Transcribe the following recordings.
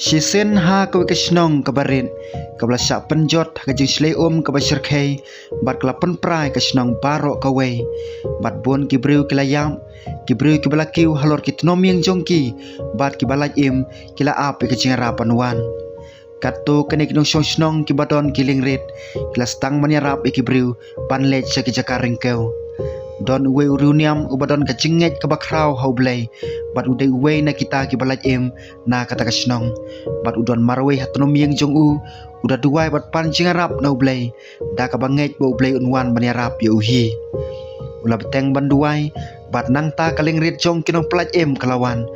Shisen ha ka kisnong kabarin kabla syak penjot ka jing slei ka basirkai bat kala penprai kisnong barok kawe bat bon kibriu kilayam kibriu kibalakiu halor kitnomiang jongki bat kibalaj im kila ap ka jingara panuan kato kene kinong snong kibadon kilingrit kila stang manyarap ikibriu panlej sa kijakareng keu don uwe uruniam ubadon ka jinget ka bakraw haublay bat uday uwe na kita kibalaj im na katakasnong bat udon marwe hatonomiang jong uda duway bat pan jingarap na ublay da ka banget bo ublay unwan manyarap ya uhi ula beteng banduay bat nang ta kalingrit jong kinong pelaj im kalawan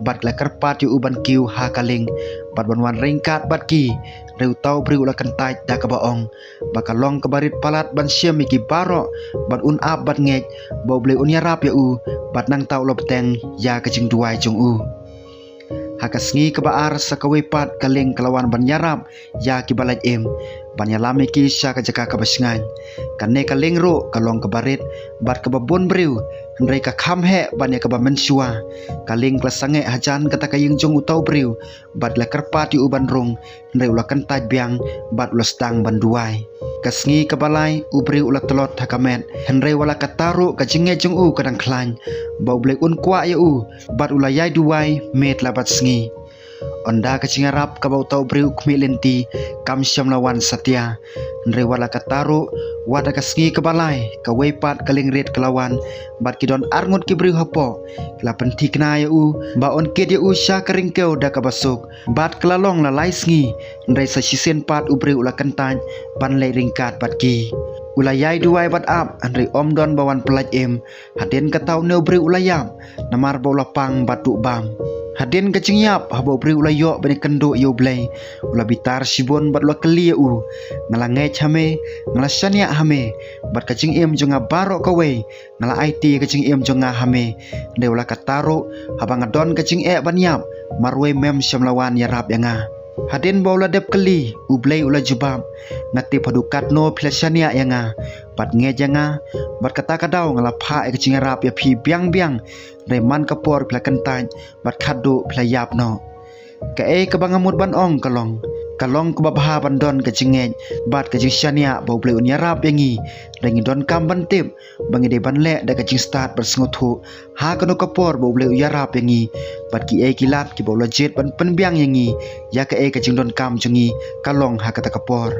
bat la kerpat yu uban kiu ha kaling bat banwan ringkat bat ki reu tau beri ula kentaj da ka baong bakalong kebarit palat ban siam iki barok bat un ap bat ngej bo ublay unyarap ya bat nang tau ula beteng ya kajing duay jong hakas ngi kebaar sakawepat kaling kelawan banyarap ya kibalaj im banyalami ki sya kajaka kabasngan kane kaling ro kalong kebarit bat kebabon briu hendrai ka khamhe banya keba mensua kaling klasange hajan kata kaying jong utau briu bat la kerpat yu uban rong hendrai ula kentaj biang bat ula stang banduai kasngi kebalai ubri ula telot hakamet hendrai wala kataru kajinge jong kadang klan bau blek un kwa ya bat ula yai duai met labat sngi onda kacingarap kabau tau briu kmilenti kam syam lawan satya hendrai wala kataru wada kasngi kebalai kawepat kalingrit kelawan bat kidon arngut kibriu hapo kela pentik na ya ba on kid ya sya keringkeu da kabasuk bat kelalong lalai sngi hendrai sa sisen pat ubri ula kentaj ban lei ringkat bat ki ulayai duai bat ap hendrai omdon bawan pelaj im haden katau ne ubri ulayam namar ba ulapang batu bam haden kacingyap habo bri ulayo bani kendo yo blay ula bitar sibon bat ula keli ngalangai hame ngalasanya hame bat kacing im jonga barok kawe ngala IT kacing im jonga hame de ula kataro habang adon kacing banyap marwe mem syamlawan yarap yanga haden baula dep keli ublay ula jubab ngati padukat no plasania yanga bat ngejanga bat kata kadau ngalapha kacing rap ya pi biang reman kapor plakentaj bat khadu playap no kae kabangamut ban ong kalong kebabaha bandon kacingej bat kacing syania bau play unyarap yangi rengi don kam bantip bangi de banle da kacing start bersenguthu ha kano kapor bau play unyarap yangi bat ki kilat ki bau lajet ban penbiang yangi ya kae kacing don kam jungi kalong ha kata kapor